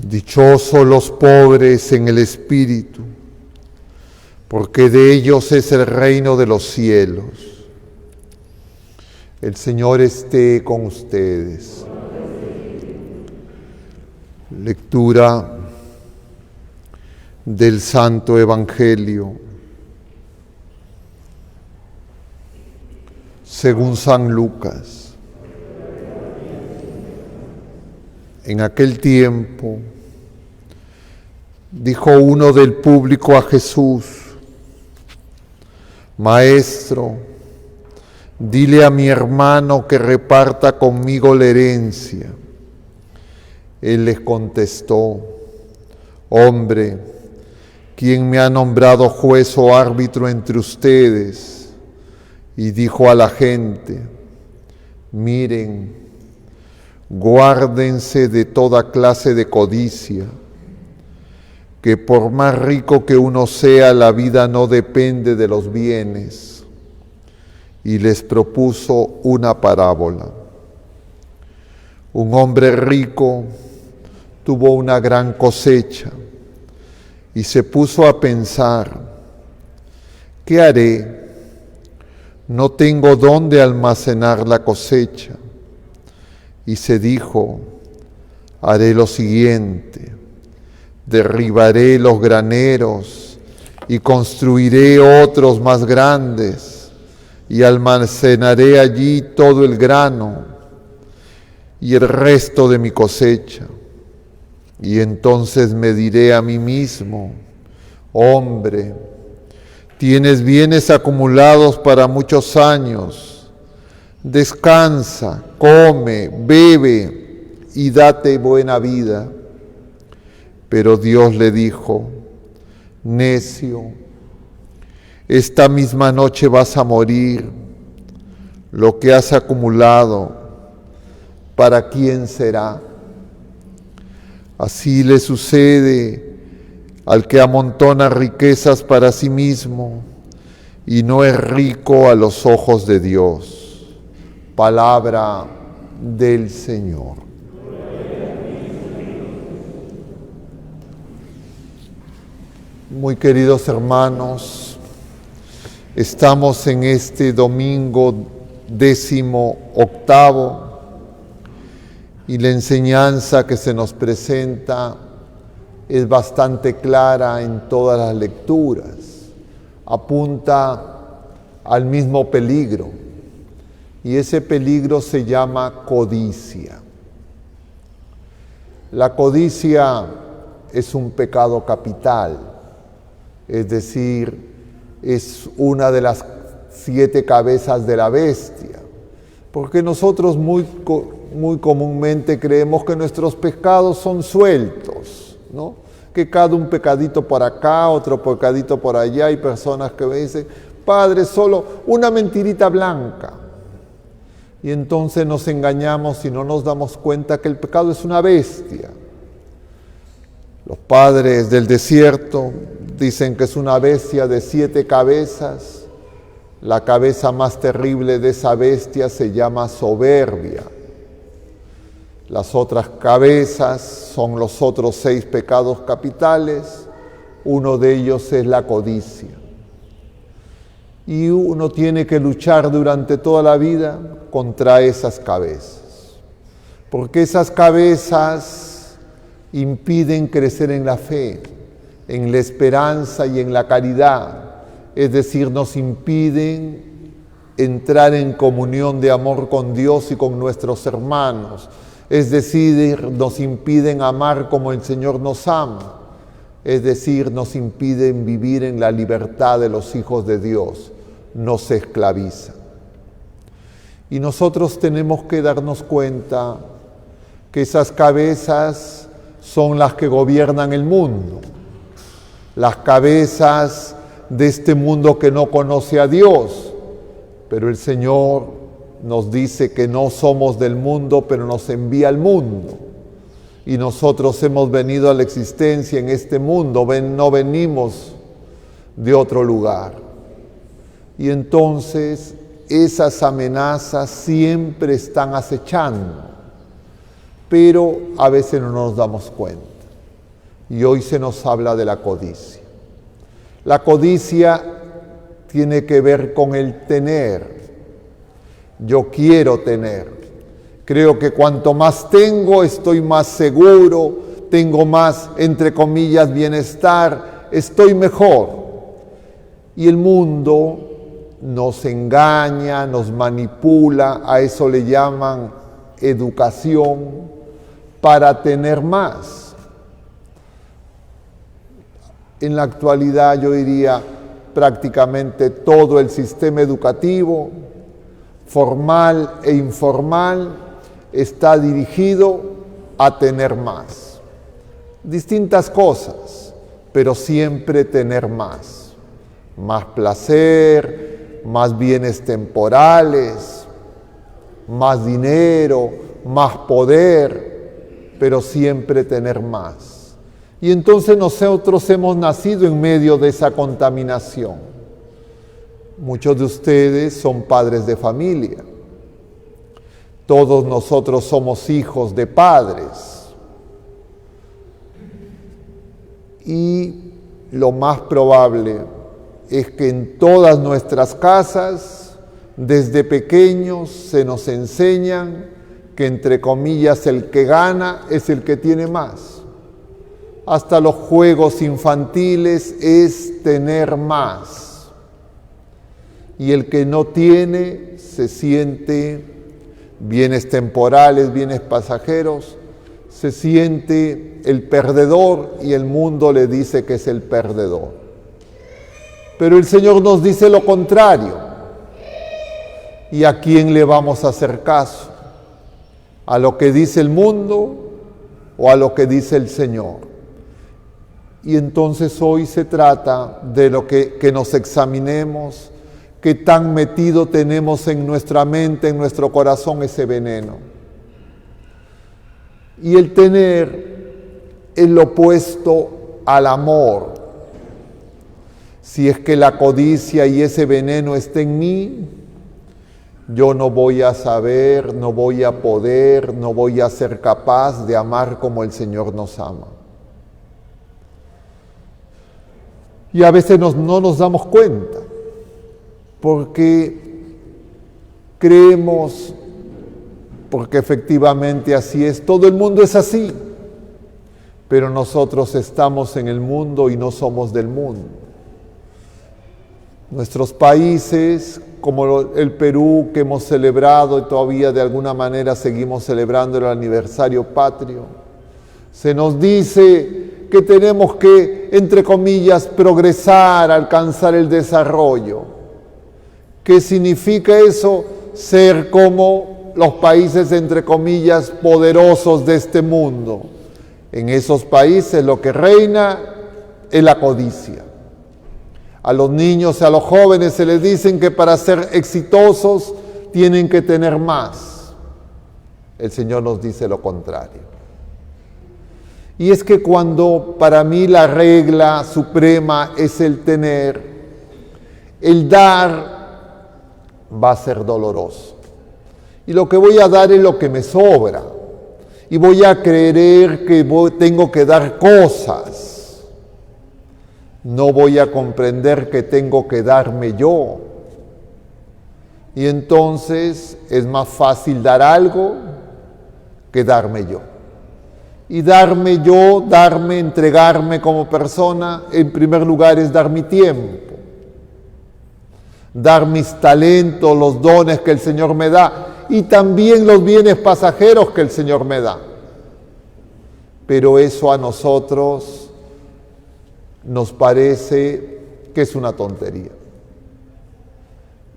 Dichosos los pobres en el espíritu, porque de ellos es el reino de los cielos. El Señor esté con ustedes. Lectura del Santo Evangelio según San Lucas. En aquel tiempo dijo uno del público a Jesús: Maestro, dile a mi hermano que reparta conmigo la herencia. Él les contestó: Hombre, ¿quién me ha nombrado juez o árbitro entre ustedes? Y dijo a la gente: Miren, guárdense de toda clase de codicia, que por más rico que uno sea, la vida no depende de los bienes. Y les propuso una parábola. Un hombre rico tuvo una gran cosecha y se puso a pensar: ¿qué haré? No tengo dónde almacenar la cosecha. Y se dijo: haré lo siguiente, derribaré los graneros y construiré otros más grandes y almacenaré allí todo el grano y el resto de mi cosecha. Y entonces me diré a mí mismo: hombre, tienes bienes acumulados para muchos años. Descansa, come, bebe y date buena vida. Pero Dios le dijo: necio, esta misma noche vas a morir. Lo que has acumulado, ¿para quién será? Así le sucede al que amontona riquezas para sí mismo y no es rico a los ojos de Dios. Palabra del Señor. Muy queridos hermanos, estamos en este domingo 18º y la enseñanza que se nos presenta es bastante clara en todas las lecturas. Apunta al mismo peligro y ese peligro se llama codicia. La codicia es un pecado capital, es decir, es una de las 7 cabezas de la bestia, porque nosotros muy comúnmente creemos que nuestros pecados son sueltos, ¿no? Que cada un pecadito por acá, otro pecadito por allá. Hay personas que me dicen: Padre, solo una mentirita blanca. Y entonces nos engañamos y no nos damos cuenta que el pecado es una bestia. Los padres del desierto dicen que es una bestia de 7 cabezas. La cabeza más terrible de esa bestia se llama soberbia. Las otras cabezas son los otros 6 pecados capitales. Uno de ellos es la codicia. Y uno tiene que luchar durante toda la vida contra esas cabezas, porque esas cabezas impiden crecer en la fe, en la esperanza y en la caridad. Es decir, nos impiden entrar en comunión de amor con Dios y con nuestros hermanos. Es decir, nos impiden amar como el Señor nos ama. Es decir, nos impiden vivir en la libertad de los hijos de Dios. Nos esclavizan. Y nosotros tenemos que darnos cuenta que esas cabezas son las que gobiernan el mundo. Las cabezas de este mundo que no conoce a Dios. Pero el Señor nos dice que no somos del mundo, pero nos envía al mundo. Y nosotros hemos venido a la existencia en este mundo, no venimos de otro lugar. Y entonces esas amenazas siempre están acechando, pero a veces no nos damos cuenta. Y hoy se nos habla de la codicia. La codicia tiene que ver con el tener. Yo quiero tener. Creo que cuanto más tengo, estoy más seguro, tengo más, entre comillas, bienestar, estoy mejor. Y el mundo nos engaña, nos manipula, a eso le llaman educación, para tener más. En la actualidad yo diría prácticamente todo el sistema educativo, formal e informal, está dirigido a tener más. Distintas cosas, pero siempre tener más. Más placer, más bienes temporales, más dinero, más poder, pero siempre tener más. Y entonces nosotros hemos nacido en medio de esa contaminación. Muchos de ustedes son padres de familia. Todos nosotros somos hijos de padres. Y lo más probable es que en todas nuestras casas, desde pequeños, se nos enseñan que, entre comillas, el que gana es el que tiene más. Hasta los juegos infantiles es tener más. Y el que no tiene se siente bienes temporales, bienes pasajeros, se siente el perdedor y el mundo le dice que es el perdedor. Pero el Señor nos dice lo contrario. ¿Y a quién le vamos a hacer caso? ¿A lo que dice el mundo o a lo que dice el Señor? Y entonces hoy se trata de lo que nos examinemos, qué tan metido tenemos en nuestra mente, en nuestro corazón ese veneno. Y el tener es lo opuesto al amor. Si es que la codicia y ese veneno está en mí, yo no voy a saber, no voy a poder, no voy a ser capaz de amar como el Señor nos ama. Y a veces no nos damos cuenta, porque creemos, porque efectivamente así es, todo el mundo es así, pero nosotros estamos en el mundo y no somos del mundo. Nuestros países, como el Perú, que hemos celebrado y todavía de alguna manera seguimos celebrando el aniversario patrio, se nos dice que tenemos que, entre comillas, progresar, alcanzar el desarrollo. ¿Qué significa eso? Ser como los países, entre comillas, poderosos de este mundo. En esos países lo que reina es la codicia. A los niños y a los jóvenes se les dicen que para ser exitosos tienen que tener más. El Señor nos dice lo contrario. Y es que cuando para mí la regla suprema es el tener, el dar va a ser doloroso. Y lo que voy a dar es lo que me sobra. Y voy a creer que tengo que dar cosas. No voy a comprender que tengo que darme yo. Y entonces es más fácil dar algo que darme yo. Y darme yo, entregarme como persona, en primer lugar es dar mi tiempo, dar mis talentos, los dones que el Señor me da y también los bienes pasajeros que el Señor me da. Pero eso a nosotros nos parece que es una tontería.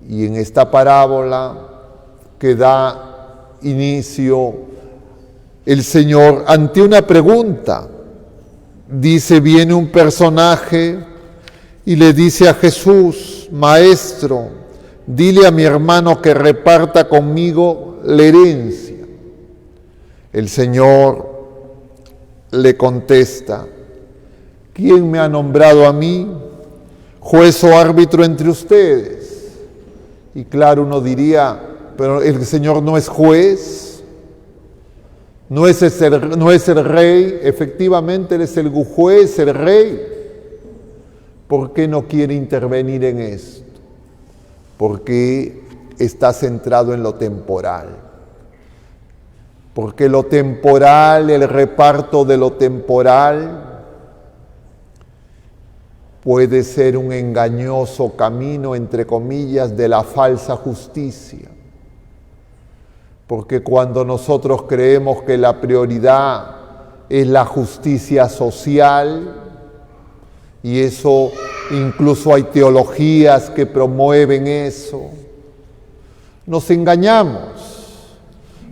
Y en esta parábola que da inicio el Señor, ante una pregunta, dice, viene un personaje y le dice a Jesús, Maestro, dile a mi hermano que reparta conmigo la herencia. El Señor le contesta, ¿quién me ha nombrado a mí juez o árbitro entre ustedes? Y claro, uno diría, pero el Señor no es juez. No es el rey, efectivamente Él es el juez, el rey. ¿Por qué no quiere intervenir en esto? Porque está centrado en lo temporal. Porque lo temporal, el reparto de lo temporal, puede ser un engañoso camino, entre comillas, de la falsa justicia. Porque cuando nosotros creemos que la prioridad es la justicia social, y eso incluso hay teologías que promueven eso, nos engañamos,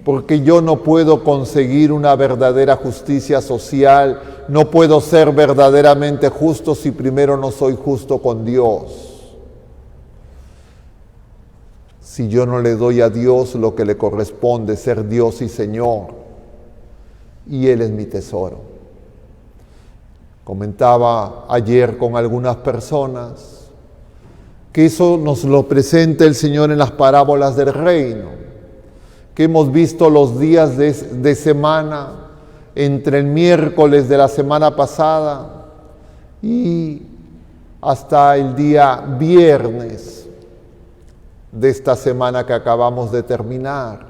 porque yo no puedo conseguir una verdadera justicia social, no puedo ser verdaderamente justo si primero no soy justo con Dios. Si yo no le doy a Dios lo que le corresponde, ser Dios y Señor, y Él es mi tesoro. Comentaba ayer con algunas personas que eso nos lo presenta el Señor en las parábolas del reino, que hemos visto los días de semana, entre el miércoles de la semana pasada y hasta el día viernes de esta semana que acabamos de terminar.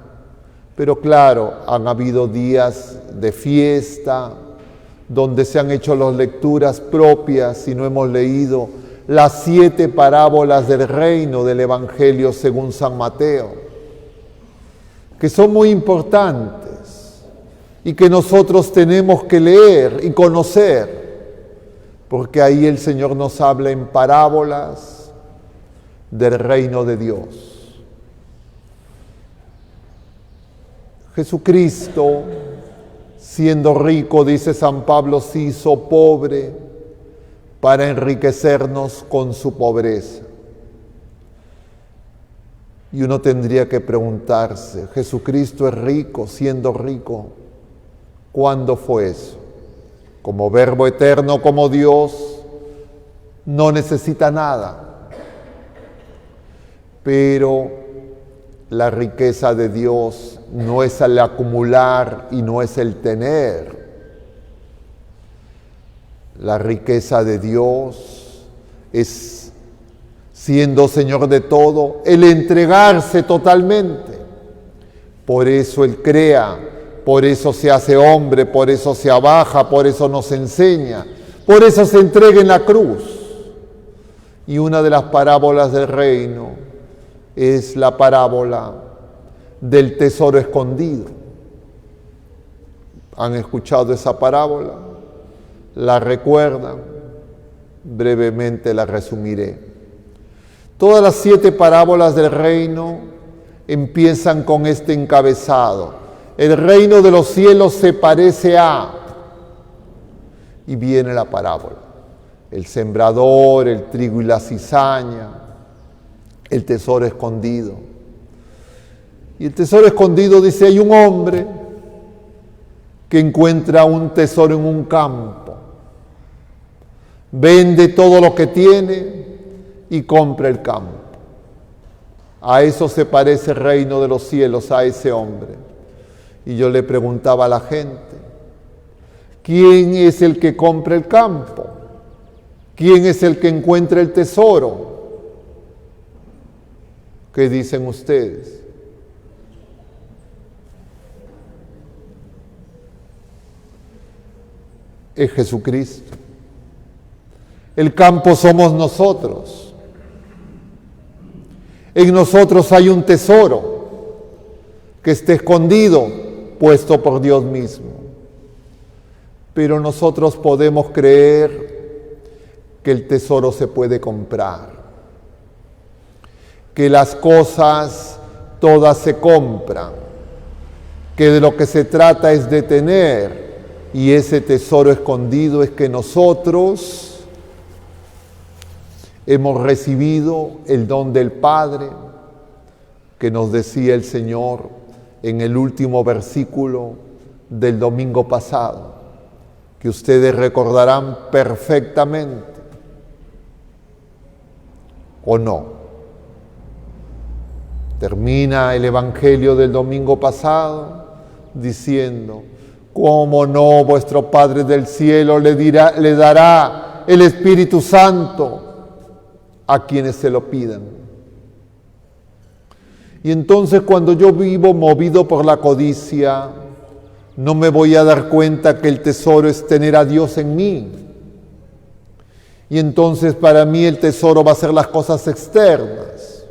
Pero claro, han habido días de fiesta, donde se han hecho las lecturas propias y no hemos leído las 7 parábolas del reino del Evangelio según San Mateo, que son muy importantes y que nosotros tenemos que leer y conocer, porque ahí el Señor nos habla en parábolas del reino de Dios. Jesucristo, siendo rico, dice San Pablo, se hizo pobre para enriquecernos con su pobreza. Y uno tendría que preguntarse, Jesucristo es rico, siendo rico, ¿cuándo fue eso? Como Verbo eterno, como Dios, no necesita nada. Pero la riqueza de Dios no es el acumular y no es el tener. La riqueza de Dios es, siendo Señor de todo, el entregarse totalmente. Por eso Él crea, por eso se hace hombre, por eso se abaja, por eso nos enseña, por eso se entrega en la cruz. Y una de las parábolas del reino es la parábola del tesoro escondido. ¿Han escuchado esa parábola? ¿La recuerdan? Brevemente la resumiré. Todas las 7 parábolas del reino empiezan con este encabezado: el reino de los cielos se parece a... Y viene la parábola: el sembrador, el trigo y la cizaña, el tesoro escondido. Y el tesoro escondido dice, hay un hombre que encuentra un tesoro en un campo, vende todo lo que tiene y compra el campo. A eso se parece el reino de los cielos, a ese hombre. Y yo le preguntaba a la gente, ¿quién es el que compra el campo? ¿Quién es el que encuentra el tesoro? ¿Qué dicen ustedes? Es Jesucristo. El campo somos nosotros. En nosotros hay un tesoro que está escondido, puesto por Dios mismo. Pero nosotros podemos creer que el tesoro se puede comprar, que las cosas todas se compran, que de lo que se trata es de tener, y ese tesoro escondido es que nosotros hemos recibido el don del Padre, que nos decía el Señor en el último versículo del domingo pasado, que ustedes recordarán perfectamente, ¿o no? Termina el Evangelio del domingo pasado diciendo, ¿Cómo no? Vuestro Padre del cielo le dará el Espíritu Santo a quienes se lo pidan. Y entonces cuando yo vivo movido por la codicia, no me voy a dar cuenta que el tesoro es tener a Dios en mí. Y entonces para mí el tesoro va a ser las cosas externas.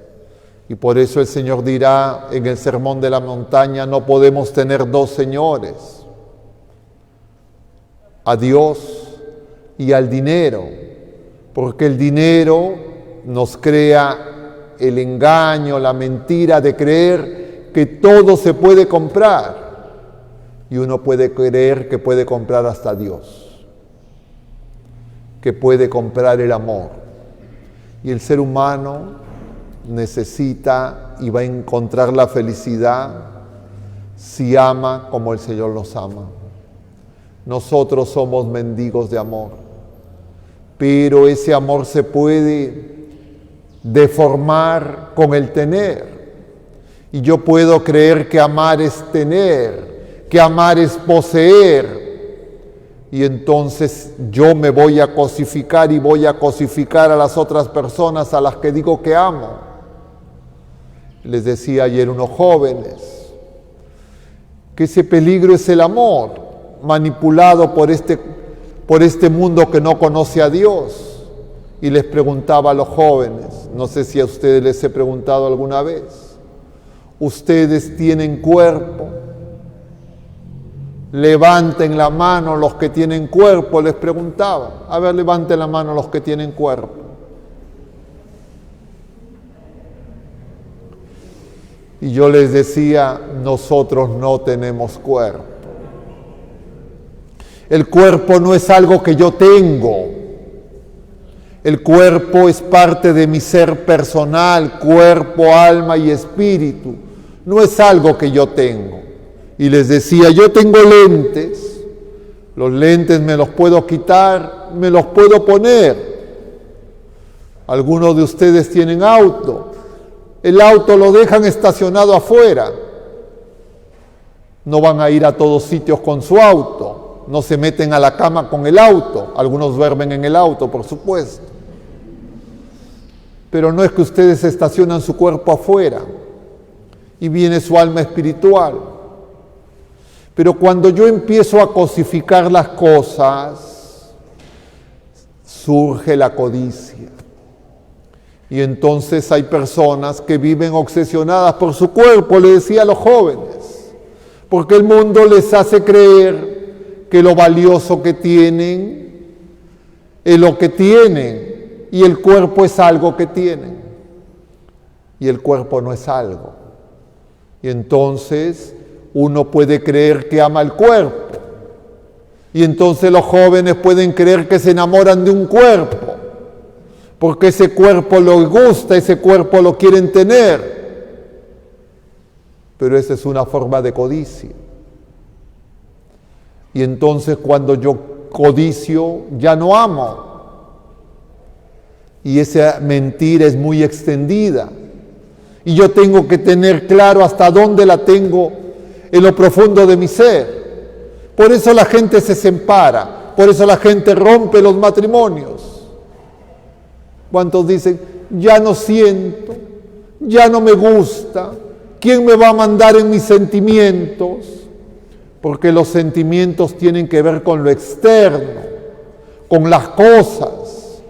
Y por eso el Señor dirá en el Sermón de la Montaña, no podemos tener dos señores, a Dios y al dinero, porque el dinero nos crea el engaño, la mentira de creer que todo se puede comprar. Y uno puede creer que puede comprar hasta Dios, que puede comprar el amor. Y el ser humano necesita y va a encontrar la felicidad si ama como el Señor nos ama. Nosotros somos mendigos de amor, pero ese amor se puede deformar con el tener. Y yo puedo creer que amar es tener, que amar es poseer. Y entonces yo me voy a cosificar y voy a cosificar a las otras personas a las que digo que amo. Les decía ayer unos jóvenes que ese peligro es el amor, manipulado por este mundo que no conoce a Dios. Y les preguntaba a los jóvenes, no sé si a ustedes les he preguntado alguna vez, ¿ustedes tienen cuerpo? Levanten la mano los que tienen cuerpo, les preguntaba. A ver, levanten la mano los que tienen cuerpo. Y yo les decía, nosotros no tenemos cuerpo. El cuerpo no es algo que yo tengo. El cuerpo es parte de mi ser personal, cuerpo, alma y espíritu. No es algo que yo tengo. Y les decía, yo tengo lentes. Los lentes me los puedo quitar, me los puedo poner. Algunos de ustedes tienen auto. El auto lo dejan estacionado afuera. No van a ir a todos sitios con su auto. No se meten a la cama con el auto. Algunos duermen en el auto, por supuesto. Pero no es que ustedes estacionan su cuerpo afuera y viene su alma espiritual. Pero cuando yo empiezo a cosificar las cosas, surge la codicia. Y entonces hay personas que viven obsesionadas por su cuerpo, le decía a los jóvenes, porque el mundo les hace creer que lo valioso que tienen es lo que tienen y el cuerpo es algo que tienen y el cuerpo no es algo. Y entonces uno puede creer que ama el cuerpo y entonces los jóvenes pueden creer que se enamoran de un cuerpo porque ese cuerpo les gusta, ese cuerpo lo quieren tener, pero esa es una forma de codicia. Y entonces cuando yo codicio, ya no amo. Y esa mentira es muy extendida. Y yo tengo que tener claro hasta dónde la tengo en lo profundo de mi ser. Por eso la gente se separa, por eso la gente rompe los matrimonios. ¿Cuántos dicen, ya no siento, ya no me gusta, quién me va a mandar en mis sentimientos? Porque los sentimientos tienen que ver con lo externo, con las cosas.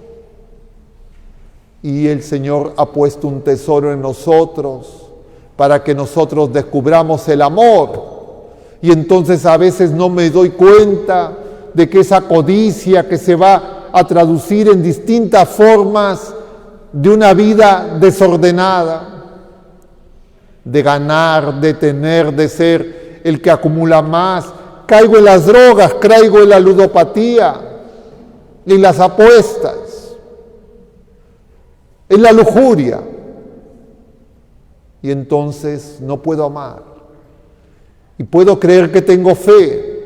Y el Señor ha puesto un tesoro en nosotros para que nosotros descubramos el amor. Y entonces a veces no me doy cuenta de que esa codicia que se va a traducir en distintas formas de una vida desordenada, de ganar, de tener, de ser el que acumula más. Caigo en las drogas, caigo en la ludopatía, en las apuestas, en la lujuria. Y entonces no puedo amar. Y puedo creer que tengo fe,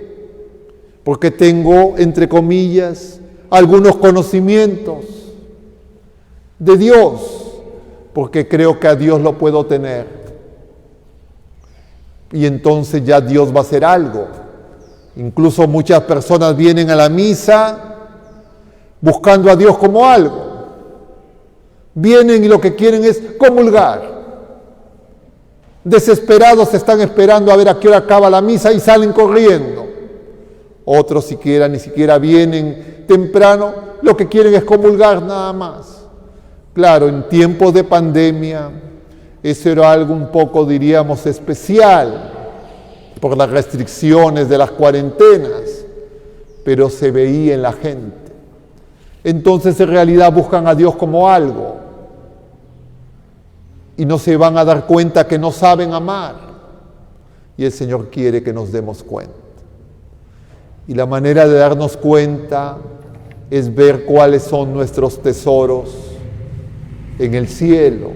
porque tengo, entre comillas, algunos conocimientos de Dios, porque creo que a Dios lo puedo tener. Y entonces ya Dios va a hacer algo. Incluso muchas personas vienen a la misa buscando a Dios como algo. Vienen y lo que quieren es comulgar. Desesperados están esperando a ver a qué hora acaba la misa y salen corriendo. Otros ni siquiera vienen temprano, lo que quieren es comulgar nada más. Claro, en tiempos de pandemia, eso era algo un poco, diríamos, especial, por las restricciones de las cuarentenas, pero se veía en la gente. Entonces en realidad buscan a Dios como algo y no se van a dar cuenta que no saben amar. Y el Señor quiere que nos demos cuenta. Y la manera de darnos cuenta es ver cuáles son nuestros tesoros en el cielo.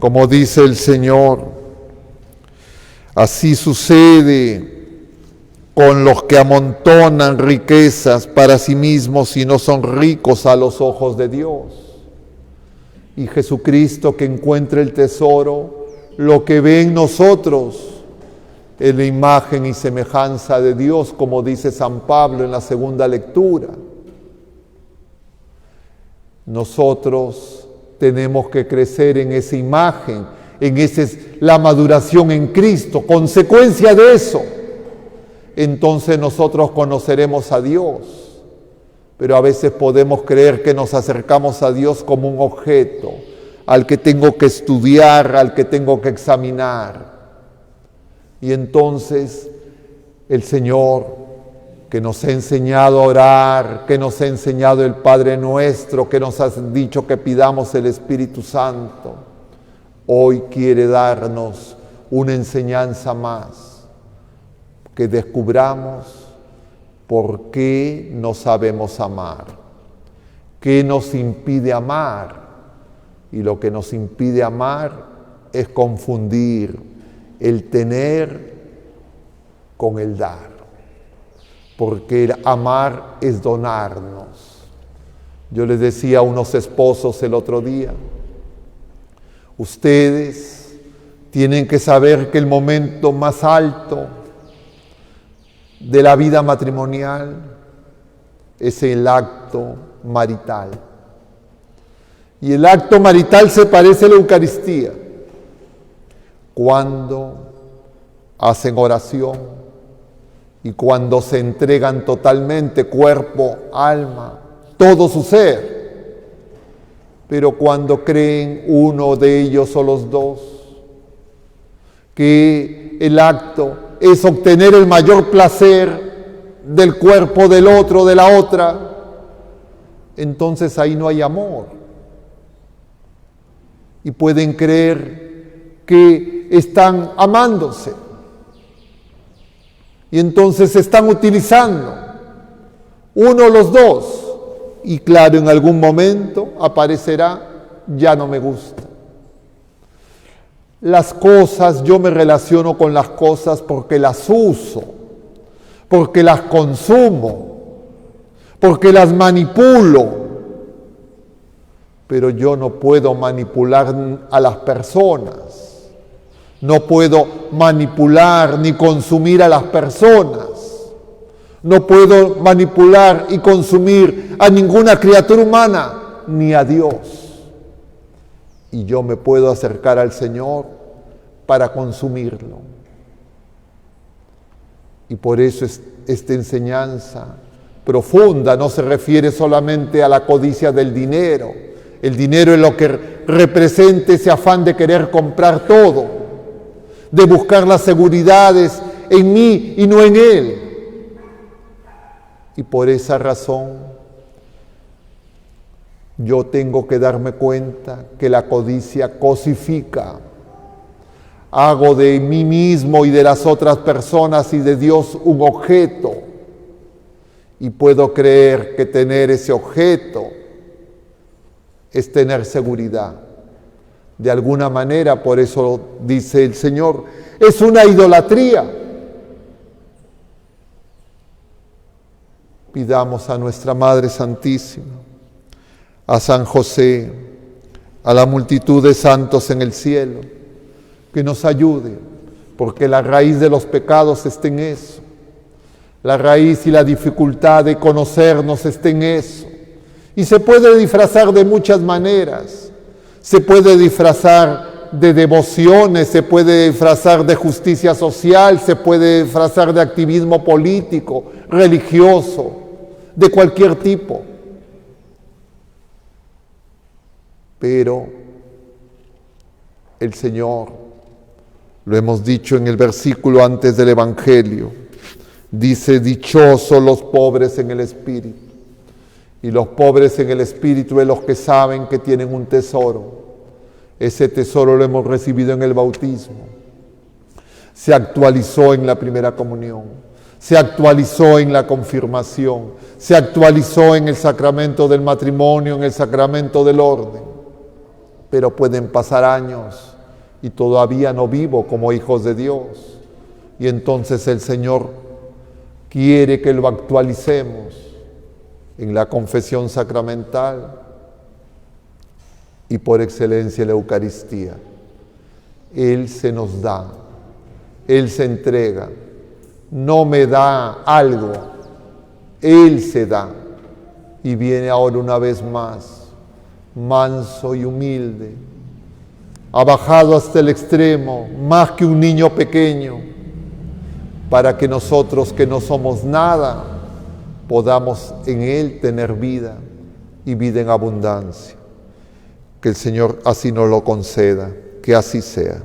Como dice el Señor, así sucede con los que amontonan riquezas para sí mismos y no son ricos a los ojos de Dios. Y Jesucristo, que encuentra el tesoro, lo que ve en nosotros es la imagen y semejanza de Dios, como dice San Pablo en la segunda lectura. Nosotros tenemos que crecer en esa imagen, esa es la maduración en Cristo, consecuencia de eso. Entonces nosotros conoceremos a Dios. Pero a veces podemos creer que nos acercamos a Dios como un objeto, al que tengo que estudiar, al que tengo que examinar. Y entonces el Señor, que nos ha enseñado a orar, que nos ha enseñado el Padre Nuestro, que nos ha dicho que pidamos el Espíritu Santo, hoy quiere darnos una enseñanza más, que descubramos por qué no sabemos amar, qué nos impide amar. Y lo que nos impide amar es confundir el tener con el dar, porque el amar es donarnos. Yo les decía a unos esposos el otro día, ustedes tienen que saber que el momento más alto de la vida matrimonial es el acto marital. Y el acto marital se parece a la Eucaristía. Cuando hacen oración y cuando se entregan totalmente cuerpo, alma, todo su ser. Pero cuando creen uno de ellos o los dos que el acto es obtener el mayor placer del cuerpo del otro, de la otra, entonces ahí no hay amor. Y pueden creer que están amándose. Y entonces se están utilizando uno o los dos. Y claro, en algún momento aparecerá, ya no me gusta. Las cosas, yo me relaciono con las cosas porque las uso, porque las consumo, porque las manipulo. Pero yo no puedo manipular a las personas, no puedo manipular ni consumir a las personas, no puedo manipular y consumir a ninguna criatura humana, ni a Dios. Y yo me puedo acercar al Señor para consumirlo. Y por eso esta enseñanza profunda no se refiere solamente a la codicia del dinero. El dinero es lo que representa ese afán de querer comprar todo, de buscar las seguridades en mí y no en Él. Y por esa razón yo tengo que darme cuenta que la codicia cosifica. Hago de mí mismo y de las otras personas y de Dios un objeto. Y puedo creer que tener ese objeto es tener seguridad. De alguna manera, por eso dice el Señor, es una idolatría. Pidamos a nuestra Madre Santísima, a San José, a la multitud de santos en el cielo, que nos ayude, porque la raíz de los pecados está en eso. La raíz y la dificultad de conocernos está en eso. Y se puede disfrazar de muchas maneras. Se puede disfrazar de devociones, se puede disfrazar de justicia social, se puede disfrazar de activismo político, religioso, de cualquier tipo. Pero el Señor, lo hemos dicho en el versículo antes del Evangelio, dice: dichosos los pobres en el espíritu. Y los pobres en el espíritu es los que saben que tienen un tesoro. Ese tesoro lo hemos recibido en el bautismo. Se actualizó en la primera comunión. Se actualizó en la confirmación. Se actualizó en el sacramento del matrimonio, en el sacramento del orden. Pero pueden pasar años y todavía no vivo como hijos de Dios. Y entonces el Señor quiere que lo actualicemos en la confesión sacramental y por excelencia la Eucaristía. Él se nos da, Él se entrega, no me da algo, Él se da y viene ahora una vez más, manso y humilde, ha bajado hasta el extremo, más que un niño pequeño, para que nosotros que no somos nada, podamos en Él tener vida y vida en abundancia. Que el Señor así nos lo conceda, que así sea.